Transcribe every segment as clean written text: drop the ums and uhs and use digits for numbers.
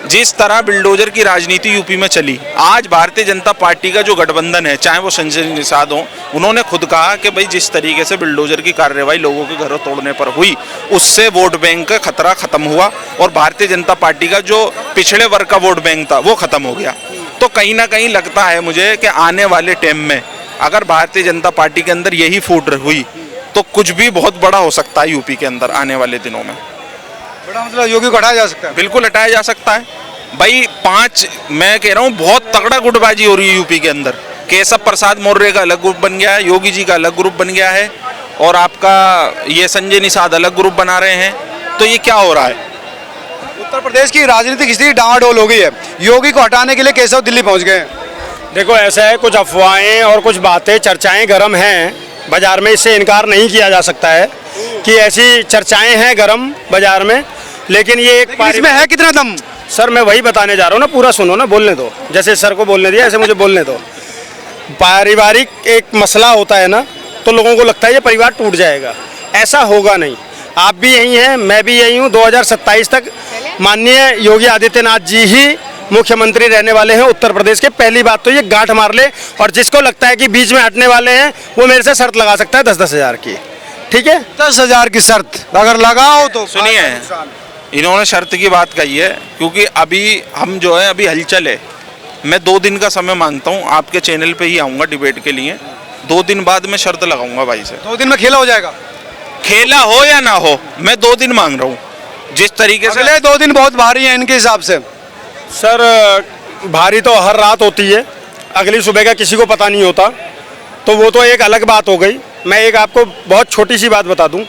जिस तरह बिल्डोजर की राजनीति यूपी में चली, आज भारतीय जनता पार्टी का जो गठबंधन है, चाहे वो संजय निषाद हो, उन्होंने खुद कहा कि भाई जिस तरीके से बिल्डोजर की कार्रवाई लोगों के घरों तोड़ने पर हुई, उससे वोट बैंक का खतरा खत्म हुआ और भारतीय जनता पार्टी का जो पिछड़े वर्ग का वोट बैंक था वो खत्म हो गया। तो कहीं ना कहीं लगता है मुझे कि आने वाले टाइम में अगर भारतीय जनता पार्टी के अंदर यही फूट हुई तो कुछ भी बहुत बड़ा हो सकता है यूपी के अंदर आने वाले दिनों में। बड़ा मतलब योगी को हटाया जा सकता है? बिल्कुल हटाया जा सकता है भाई। मैं कह रहा हूँ बहुत तगड़ा गुटबाजी हो रही है यूपी के अंदर। केशव प्रसाद मौर्य का अलग ग्रुप बन गया है, योगी जी का अलग ग्रुप बन गया है और आपका ये संजय निषाद अलग ग्रुप बना रहे हैं। तो ये क्या हो रहा है? उत्तर प्रदेश की राजनीतिक स्थिति डामाडोल हो गई है। योगी को हटाने के लिए केशव दिल्ली पहुंच गए हैं। देखो ऐसा है, कुछ अफवाहें और कुछ बातें चर्चाएं गर्म हैं बाजार में, इससे इनकार नहीं किया जा सकता है कि ऐसी चर्चाएं हैं गर्म बाजार में, लेकिन ये एक इसमें है कितना दम? सर मैं वही बताने जा रहा हूँ ना, पूरा सुनो ना, बोलने दो। जैसे सर को बोलने दिया ऐसे मुझे बोलने दो। पारिवारिक एक मसला होता है ना, तो लोगों को लगता है ये परिवार टूट जाएगा, ऐसा होगा नहीं। आप भी यही हैं, मैं भी यही हूँ। 2027 तक माननीय योगी आदित्यनाथ जी ही मुख्यमंत्री रहने वाले हैं उत्तर प्रदेश के। पहली बात तो ये गांठ मार ले, और जिसको लगता है कि बीच में हटने वाले हैं वो मेरे से शर्त लगा सकता है 10-10 हज़ार की। ठीक है, 10 हज़ार की शर्त अगर लगाओ तो सुनिए, इन्होंने शर्त की बात कही है क्योंकि अभी हम जो है अभी हलचल है। मैं 2 दिन का समय मांगता हूँ, आपके चैनल पे ही आऊँगा डिबेट के लिए। 2 दिन बाद मैं शर्त लगाऊंगा भाई से। 2 दिन में खेला हो जाएगा? खेला हो या ना हो, मैं 2 दिन मांग रहा हूँ। जिस तरीके से अगले 2 दिन बहुत भारी हैं इनके हिसाब से। सर भारी तो हर रात होती है, अगली सुबह का किसी को पता नहीं होता, तो वो तो एक अलग बात हो गई। मैं एक आपको बहुत छोटी सी बात बता दूं,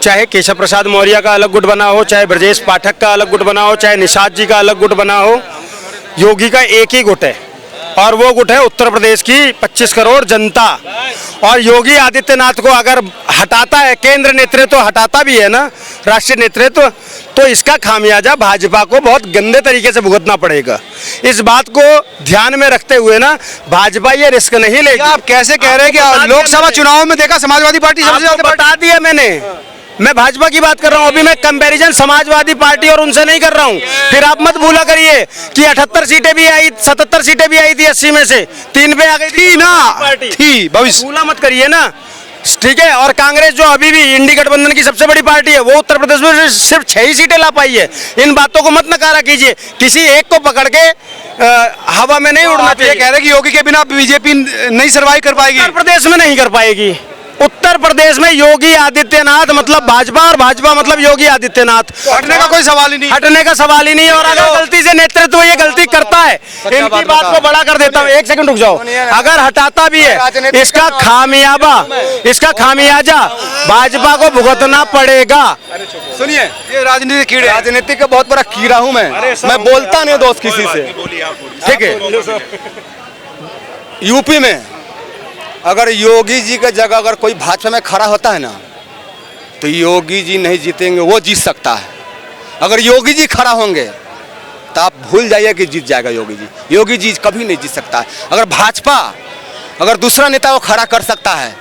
चाहे केशव प्रसाद मौर्य का अलग गुट बना हो, चाहे ब्रजेश पाठक का अलग गुट बना हो, चाहे निषाद जी का अलग गुट बना हो, योगी का एक ही गुट है और वो गुट है उत्तर प्रदेश की 25 करोड़ जनता। और योगी आदित्यनाथ को अगर हटाता है, केंद्र नेतृत्व हटाता भी है ना, राष्ट्रीय नेतृत्व, तो इसका खामियाजा भाजपा को बहुत गंदे तरीके से भुगतना पड़ेगा। इस बात को ध्यान में रखते हुए ना भाजपा ये रिस्क नहीं लेगी। आप कैसे कह रहे हैं कि लोकसभा चुनाव में देखा समाजवादी पार्टी सबसे ज्यादा? बता दिया मैंने, मैं भाजपा की बात कर रहा हूँ। अभी मैं कंपैरिजन समाजवादी पार्टी और उनसे नहीं कर रहा हूँ। फिर आप मत भूला करिए कि 78 सीटें भी आई, 77 सीटें भी आई थी 80 में से 3 पे आ गई थी ना, थी भविष्य। भूला मत करिए ना, ठीक है। और कांग्रेस जो अभी भी इंडी गठबंधन की सबसे बड़ी पार्टी है, वो उत्तर प्रदेश में सिर्फ 6 ही सीटें ला पाई है। इन बातों को मत नकारा कीजिए, किसी एक को पकड़ के हवा में नहीं उड़ना चाहिए। कह रहे कि योगी के बिना बीजेपी नहीं सर्वाइव कर पाएगी। उत्तर प्रदेश में नहीं कर पाएगी। उत्तर प्रदेश में योगी आदित्यनाथ मतलब भाजपा और भाजपा मतलब योगी आदित्यनाथ। हटने का कोई सवाल ही नहीं, हटने का सवाल ही नहीं। और अगर गलती से नेतृत्व ये गलती करता है, इनकी बात को बड़ा कर देता हूँ। 1 सेकंड रुक जाओ। अगर हटाता भी है, इसका खामियाजा भाजपा को भुगतना पड़ेगा। सुनिए, ये राजनीतिक कीड़े, राजनीति का बहुत बड़ा कीड़ा हूँ मैं बोलता नहीं दोस्त किसी से, ठीक है। यूपी में अगर योगी जी का जगह अगर कोई भाजपा में खड़ा होता है ना, तो योगी जी नहीं जीतेंगे, वो जीत सकता है। अगर योगी जी खड़ा होंगे तो आप भूल जाइए कि जीत जाएगा योगी जी। योगी जी कभी नहीं जीत सकता है। अगर भाजपा अगर दूसरा नेता को खड़ा कर सकता है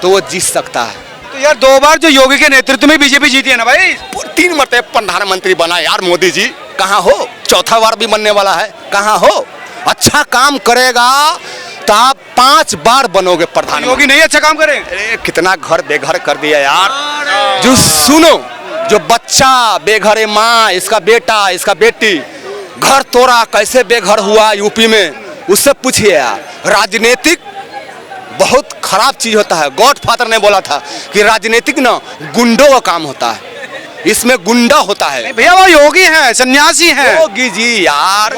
तो वो जीत सकता है। तो यार 2 बार जो योगी के नेतृत्व में बीजेपी जीती है ना भाई, 3 मरतबे प्रधानमंत्री बना यार मोदी जी, कहाँ हो? 4था बार भी बनने वाला है, कहाँ हो? अच्छा काम करेगा तो आप 5 बार बनोगे प्रधानमंत्री। योगी नहीं अच्छा काम करे? अरे कितना घर बेघर कर दिया यार। जो सुनो, जो बच्चा बेघर है, माँ, इसका बेटा, इसका बेटी घर तोड़ा, कैसे बेघर हुआ यूपी में, उससे पूछिए यार। राजनीतिक बहुत खराब चीज होता है। गॉडफादर ने बोला था कि राजनीतिक ना गुंडों का काम होता है, इसमें गुंडा होता है। भैया वो योगी हैं, सन्यासी हैं। योगी जी यार,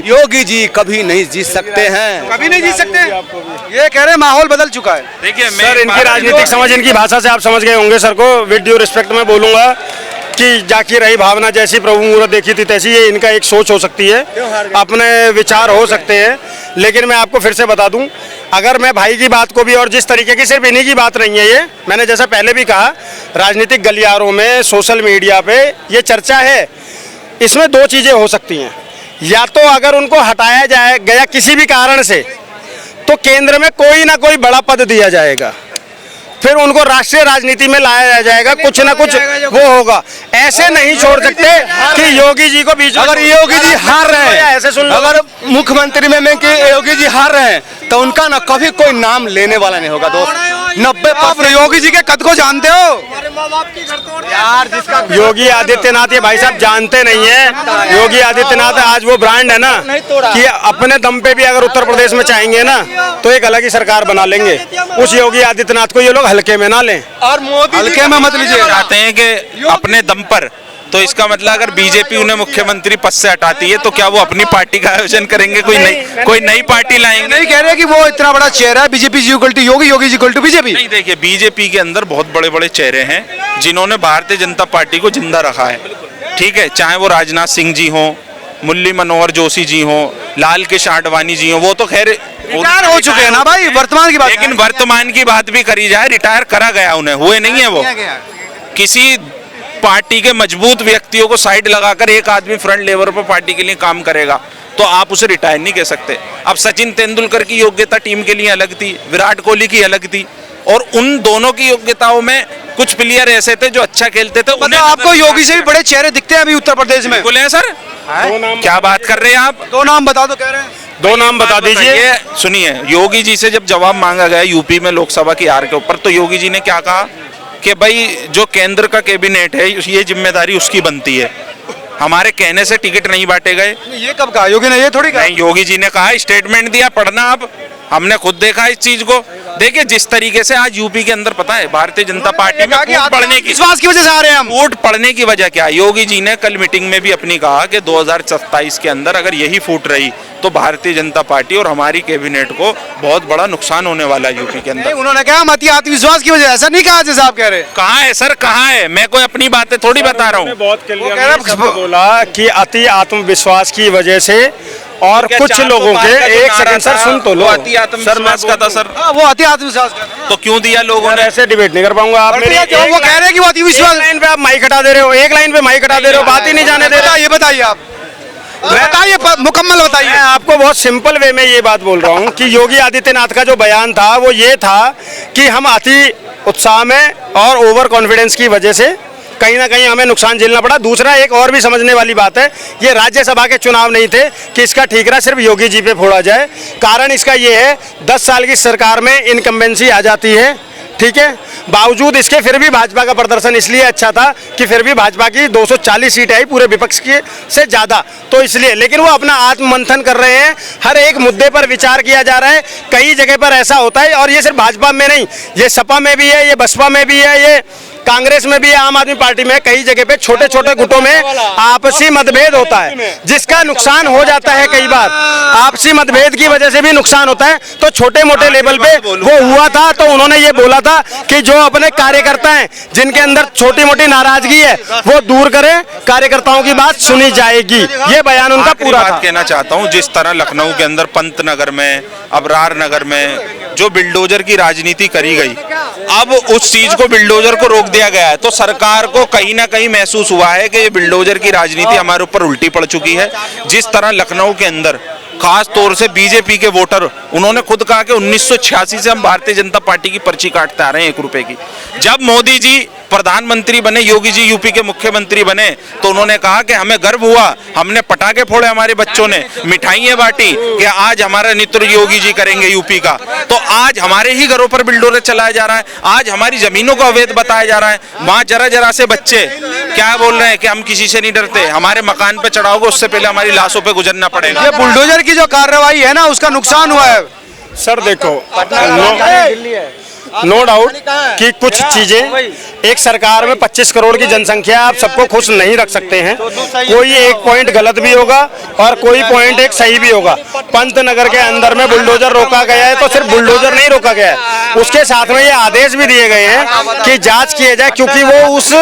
योगी जी कभी नहीं जीत सकते हैं, कभी नहीं जीत सकते। ये कह रहे माहौल बदल चुका है। देखिए सर इनकी राजनीतिक समझ, इनकी भाषा से आप समझ गए होंगे। सर को विद ड्यू रिस्पेक्ट में बोलूंगा कि जाकी रही भावना जैसी प्रभु मुहूर्त देखी थी तैसी, ये इनका एक सोच हो सकती है, अपने विचार हो सकते हैं। लेकिन मैं आपको फिर से बता दूं, अगर मैं भाई की बात को भी, और जिस तरीके की सिर्फ इन्हीं की बात नहीं है, ये मैंने जैसा पहले भी कहा, राजनीतिक गलियारों में, सोशल मीडिया पे ये चर्चा है। इसमें 2 चीज़ें हो सकती हैं, या तो अगर उनको हटाया जाए गया किसी भी कारण से, तो केंद्र में कोई ना कोई बड़ा पद दिया जाएगा। फिर उनको राष्ट्रीय राजनीति में लाया जाएगा, कुछ ना कुछ वो होगा। ऐसे नहीं छोड़ सकते कि योगी जी को बीच में, अगर योगी जी हार रहे हैं, ऐसे सुन लो, अगर मुख्यमंत्री में कि योगी जी हार रहे हैं तो उनका ना कभी कोई नाम लेने वाला नहीं होगा दोस्त। 90% योगी जी के कद को जानते हो यार, जिसका योगी आदित्यनाथ, ये भाई साहब जानते नहीं है, योगी आदित्यनाथ आज वो ब्रांड है ना कि अपने दम पे भी अगर उत्तर प्रदेश में चाहेंगे ना तो एक अलग ही सरकार बना लेंगे। उस योगी आदित्यनाथ को ये लोग हल्के में ना लें। और मोदी हल्के में मत लीजिए। चाहते हैं कि अपने दम पर, तो इसका मतलब अगर बीजेपी उन्हें मुख्यमंत्री पद से हटाती है तो क्या वो अपनी पार्टी का आयोजन करेंगे, कोई नई पार्टी लाएंगे? नहीं कह रहे कि वो इतना बड़ा चेहरा है BJP ji equal to Yogi, Yogi ji equal to BJP. नहीं, देखिए बीजेपी के अंदर बहुत बड़े बड़े चेहरे हैं जिन्होंने भारतीय जनता पार्टी को जिंदा रखा है, ठीक है, चाहे वो राजनाथ सिंह जी हो, मुरली मनोहर जोशी जी हो, लाल कृष्ण आडवाणी जी हो, वो तो खैर रिटायर हो चुके हैं ना भाई, वर्तमान की बात। लेकिन वर्तमान की बात भी करी जाए, रिटायर करा गया उन्हें, हुए नहीं है वो। किसी पार्टी के मजबूत व्यक्तियों को साइड लगाकर एक आदमी फ्रंट लेवल पर पार्टी के लिए काम करेगा तो आप उसे रिटायर नहीं कह सकते। अब सचिन तेंदुलकर की योग्यता टीम के लिए अलग थी, विराट कोहली की अलग थी, और उन दोनों की योग्यताओं में कुछ प्लेयर ऐसे थे जो अच्छा खेलते थे। मतलब आपको योगी से भी बड़े चेहरे दिखते हैं अभी उत्तर प्रदेश में? बोले सर, क्या बात कर रहे हैं आप? 2 नाम बता दो, कह रहे हैं 2 नाम बता दीजिए। सुनिए, योगी जी से जब जवाब मांगा गया यूपी में लोकसभा की हार के ऊपर, तो योगी जी ने क्या कहा कि भाई जो केंद्र का कैबिनेट है ये जिम्मेदारी उसकी बनती है, हमारे कहने से टिकट नहीं बांटे गए। ये कब कहा योगी ने? ये थोड़ी कहा। नहीं, योगी जी ने कहा, स्टेटमेंट दिया, पढ़ना आप, हमने खुद देखा इस चीज को। देखिए जिस तरीके से आज यूपी के अंदर, पता है भारतीय जनता पार्टी में फूट पड़ने की, विश्वास की वजह से आ रहे हैं हम। फूट पड़ने की वजह क्या है? योगी जी ने कल मीटिंग में भी अपनी कहा कि 2027 के अंदर अगर यही फूट रही तो भारतीय जनता पार्टी और हमारी कैबिनेट को बहुत बड़ा नुकसान होने वाला है यूपी के अंदर। उन्होंने कहा मत आत्मविश्वास की वजह, ऐसा नहीं कहा जैसा आप कह रहे हैं। कहाँ है सर, कहाँ है? मैं कोई अपनी बातें थोड़ी बता रहा हूँ। बहुत क्लियर बोला कि अति आत्मविश्वास की वजह से, और कुछ लोगों के, एक सेकंड सर सुन तो लो सर, मैं का था सर, वो अति आत्मविश्वास कर रहे हैं। तो क्यों दिया लोगों ने? ऐसे डिबेट नहीं कर पाऊंगा। आप मेरी वो कह रहे हैं कि वो अति विश्वास। लाइन पे आप माइक हटा दे रहे हो, एक लाइन पे माइक हटा दे रहे हो, बात ही नहीं जाने दे रहे। ये बताइए आप, बताइए मुकम्मल बताइए। मैं आपको बहुत सिंपल वे में ये बात बोल रहा हूँ कि योगी आदित्यनाथ का जो बयान था वो ये था कि हम अति उत्साह में और ओवर कॉन्फिडेंस की वजह से कहीं ना कहीं हमें नुकसान झेलना पड़ा। दूसरा एक और भी समझने वाली बात है, ये राज्यसभा के चुनाव नहीं थे कि इसका ठीकरा सिर्फ योगी जी पे फोड़ा जाए। कारण इसका ये है 10 साल की सरकार में इनकम्बेंसी आ जाती है, ठीक है, बावजूद इसके फिर भी भाजपा का प्रदर्शन इसलिए अच्छा था कि फिर भी भाजपा की 240 सीटें आई पूरे विपक्ष के से ज़्यादा, तो इसलिए। लेकिन वो अपना आत्ममंथन कर रहे हैं, हर एक मुद्दे पर विचार किया जा रहा है। कई जगह पर ऐसा होता है, और ये सिर्फ भाजपा में नहीं, ये सपा में भी है, ये बसपा में भी है, ये कांग्रेस में भी है, आम आदमी पार्टी में, कई जगह पे छोटे छोटे गुटों में आपसी मतभेद होता है जिसका नुकसान हो जाता है। कई बार आपसी मतभेद की वजह से भी नुकसान होता है। तो छोटे मोटे लेवल पे वो हुआ था, तो उन्होंने ये बोला था कि जो अपने कार्यकर्ता हैं जिनके अंदर छोटी मोटी नाराजगी है वो दूर करें, कार्यकर्ताओं की बात सुनी जाएगी। ये बयान उनका पूरा था। कहना चाहता हूँ, जिस तरह लखनऊ के अंदर पंतनगर में, अबरार नगर में जो बिल्डोजर की राजनीति करी गई, अब उस चीज को, बिल्डोजर को रोक दिया गया है, तो सरकार को कहीं ना कहीं महसूस हुआ है कि ये बिल्डोजर की राजनीति हमारे ऊपर उल्टी पड़ चुकी है। जिस तरह लखनऊ के अंदर खास तौर से बीजेपी के वोटर, उन्होंने खुद कहा कि 1986 से हम भारतीय जनता पार्टी की पर्ची काटते आ रहे हैं 1 रुपए की। जब मोदी जी प्रधानमंत्री बने, योगी जी यूपी के मुख्यमंत्री बने, तो उन्होंने कहा कि हमें गर्व हुआ, हमने पटाखे फोड़े, हमारे बच्चों ने मिठाइयाँ बांटी कि आज हमारा नेतृत्व योगी जी करेंगे यूपी का। तो आज हमारे ही घरों पर बिल्डोजर चलाया जा रहा है, आज हमारी जमीनों को अवैध बताया जा रहा है। वहाँ जरा जरा से बच्चे क्या बोल रहे हैं कि हम किसी से नहीं डरते, हमारे मकान पे चढ़ाओगे उससे पहले हमारी लाशों पे गुजरना पड़ेगा। ये बुलडोजर की जो कार्रवाई है ना, उसका नुकसान हुआ है सर। देखो, नो डाउट कि कुछ चीजें, एक सरकार में 25 करोड़ की जनसंख्या, आप सबको खुश नहीं रख सकते हैं। कोई एक पॉइंट गलत भी होगा और कोई पॉइंट एक सही भी होगा। पंतनगर के अंदर में बुलडोजर रोका गया है, तो सिर्फ बुलडोजर नहीं रोका गया है, उसके साथ में ये आदेश भी दिए गए हैं कि जांच किए जाए, क्योंकि वो उस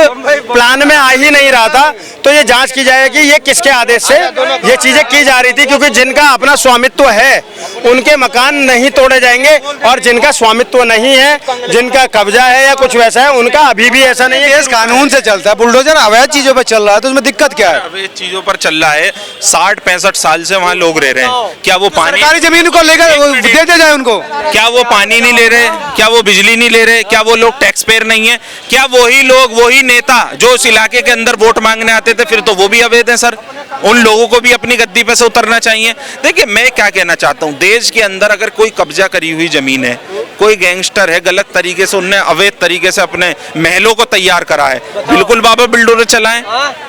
प्लान में आ ही नहीं रहा था। तो ये जांच की जाएगी ये किसके आदेश से ये चीजें की जा रही थी, क्योंकि जिनका अपना स्वामित्व है उनके मकान नहीं तोड़े जाएंगे, और जिनका स्वामित्व नहीं है जिनका कब्जा है या कुछ वैसा है, उनका अभी भी ऐसा नहीं है। देश कानून से चलता है, बुलडोजर अवैध चीजों पर चल रहा है तो उसमें दिक्कत क्या है? अब ये चीजों पर चल रहा है, 60-65 साल से वहाँ लोग रह रहे हैं, क्या वो पानी सरकारी जमीन को लेकर वो देते जाए उनको? क्या वो पानी नहीं ले रहे, क्या वो बिजली नहीं ले रहे, क्या वो लोग टैक्स पेयर नहीं है? क्या वही लोग, वही नेता जो उस इलाके के अंदर वोट मांगने आते थे, फिर तो वो भी अवैध है सर? उन लोगों को भी अपनी गद्दी पे से उतरना चाहिए। देखिए मैं क्या कहना चाहता हूँ, देश के अंदर अगर कोई कब्जा करी हुई जमीन है, कोई गैंगस्टर है, गलत तरीके से उनने अवैध तरीके से अपने महलों को तैयार करा है, बिल्कुल बाबा बिल्डोजर चलाएं।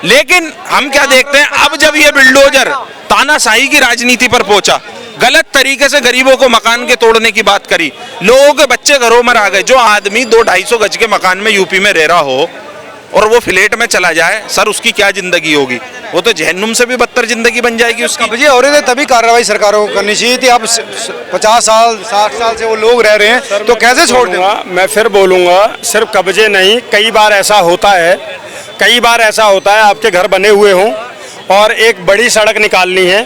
लेकिन हम क्या देखते हैं, अब जब ये बिल्डोजर तानाशाही की राजनीति पर पहुंचा, गलत तरीके से गरीबों को मकान के तोड़ने की बात करी, लोगों के बच्चे घरों में आ गए। जो आदमी 200-250 गज के मकान में यूपी में रह रहा हो और वो फ्लैट में चला जाए, सर उसकी क्या जिंदगी होगी? वो तो जहन्नुम से भी बदतर जिंदगी बन जाएगी उसकी। कब्जे हो रहे थे तभी कार्रवाई सरकारों को करनी चाहिए थी। अब 50 साल 60 साल से वो लोग रह रहे हैं तो कैसे छोड़ दें? मैं फिर बोलूंगा, सिर्फ कब्जे नहीं, कई बार ऐसा होता है, कई बार ऐसा होता है आपके घर बने हुए हों और एक बड़ी सड़क निकालनी है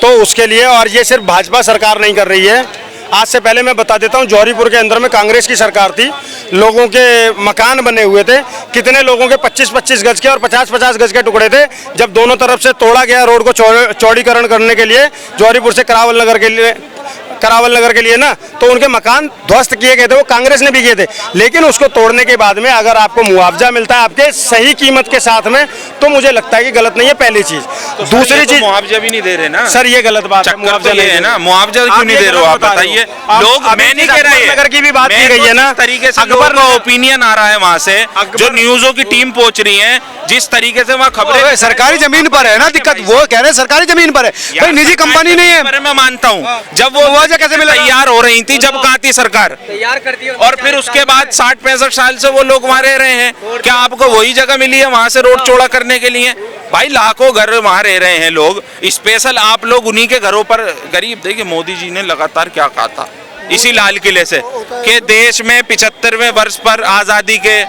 तो उसके लिए, और ये सिर्फ भाजपा सरकार नहीं कर रही है। आज से पहले मैं बता देता हूँ, जौहरीपुर के अंदर में कांग्रेस की सरकार थी, लोगों के मकान बने हुए थे, कितने लोगों के 25-25 गज के और 50-50 गज के टुकड़े थे। जब दोनों तरफ से तोड़ा गया रोड को चौड़ीकरण करने के लिए, जौहरीपुर से करावल नगर के लिए ना, तो उनके मकान ध्वस्त किए गए थे, वो कांग्रेस ने भी किए थे। लेकिन उसको तोड़ने के बाद में अगर आपको मुआवजा मिलता है आपके सही कीमत के साथ में, तो मुझे लगता है कि गलत नहीं है, पहली चीज। तो दूसरी चीज, मुआवजा भी नहीं दे रहे ना सर ये गलत बात है, मुआवजा नहीं है ना, मुआवजा क्यों नहीं दे रहे हो आप बताइए? लोग, मैं नहीं कह रहा है, नगर की भी बात की गई है ना, तरीके से अकबर का ओपिनियन आ रहा है वहाँ से, जो न्यूज़ों की टीम पहुंच रही है, जिस तरीके से वहाँ खबरें, सरकारी जमीन पर है ना दिक्कत, वो कह रहे हैं सरकारी जमीन पर है, भाई निजी कंपनी नहीं है। मैं मानता हूँ, जब वो मुआवजा कैसे मिला, तैयार हो रही थी, जब कहाँ थी सरकार तैयार करती है, और फिर उसके बाद 60-65 साल से वो लोग वहाँ रह रहे हैं, क्या आपको वही जगह मिली है वहाँ से रोड चौड़ा करने के लिए? भाई लाखों घर वहाँ रह रहे हैं लोग, स्पेशल आप लोग उन्हीं के घरों पर गरीब। देखिए मोदी जी ने लगातार क्या कहा था इसी लाल किले से, कि देश में 75वें वर्ष पर आजादी के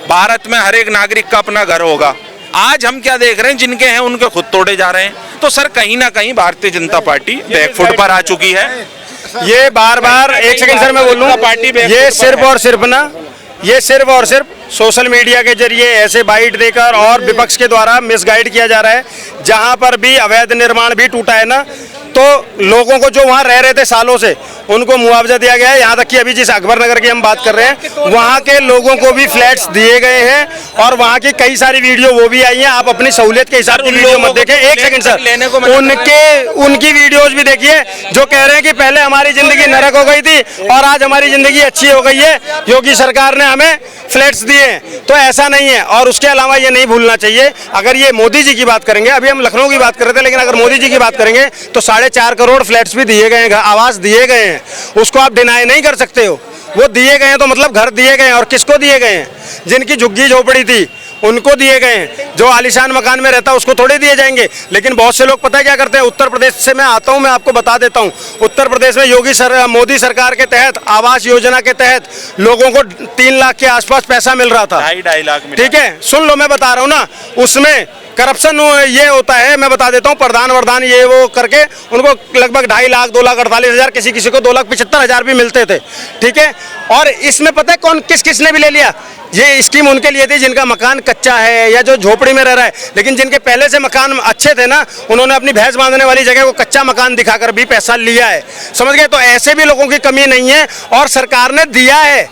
भारत में हर एक नागरिक का अपना घर होगा। आज हम क्या देख रहे हैं, जिनके हैं उनके खुद तोड़े जा रहे हैं। तो सर कहीं ना कहीं भारतीय जनता पार्टी बैकफुट पर आ चुकी है। ये बार बार, एक सेकंड सर मैं बोल लूं, पार्टी ये सिर्फ और सिर्फ ना, ये सिर्फ और सिर्फ सोशल मीडिया के जरिए ऐसे बाइट देकर और विपक्ष के द्वारा मिसगाइड किया जा रहा है। जहां पर भी अवैध निर्माण भी टूटा है ना, तो लोगों को जो वहां रह रहे थे सालों से उनको मुआवजा दिया गया है। यहाँ तक कि अभी जिस अकबर नगर की हम बात कर रहे हैं, वहाँ के लोगों को भी फ्लैट्स दिए गए हैं और वहाँ की कई सारी वीडियो वो भी आई हैं। आप अपनी सहूलियत के हिसाब से वीडियो मत देखें। एक सेकंड सर, उनकी वीडियोज भी देखिए जो कह रहे हैं कि पहले हमारी जिंदगी नरक हो गई थी और आज हमारी जिंदगी अच्छी हो गई है, योगी सरकार ने हमें फ्लैट्स दिए हैं। तो ऐसा नहीं है। और उसके अलावा ये नहीं भूलना चाहिए, अगर ये मोदी जी की बात करेंगे, अभी हम लखनऊ की बात कर रहे थे, लेकिन अगर मोदी जी की बात करेंगे तो 4.5 करोड़ फ्लैट्स भी दिए गए हैं, आवास दिए गए हैं, उसको आप डिनाई नहीं कर सकते हो। वो दिए गए हैं तो मतलब घर दिए गए हैं। और किसको दिए गए हैं? जिनकी झुग्गी झोपड़ी थी उनको दिए गए हैं। जो आलीशान मकान में रहता है उसको थोड़े दिए जाएंगे। लेकिन बहुत से लोग पता है क्या करते हैं, उत्तर प्रदेश से मैं आता हूं, मैं आपको बता देता हूं, उत्तर प्रदेश में मोदी सरकार के तहत आवास योजना के तहत लोगों को 3 लाख के आसपास पैसा मिल रहा था। 2.5 लाख में, ठीक है, सुन लो मैं बता रहा हूँ ना, उसमें करप्शन ये होता है, मैं बता देता हूँ, प्रधान वरदान ये वो करके उनको लगभग 2.5 लाख 2,48,000, किसी को 2,75,000 भी मिलते थे। ठीक है, और इसमें पता है कौन किसने भी ले लिया? ये स्कीम उनके लिए थी जिनका मकान कच्चा है या जो झोपड़ी में रह रहा है। लेकिन जिनके पहले से मकान अच्छे थे ना, उन्होंने अपनी भैंस बांधने वाली जगह को कच्चा मकान दिखाकर भी पैसा लिया है। समझ गए? तो ऐसे भी लोगों की कमी नहीं है और सरकार ने दिया है।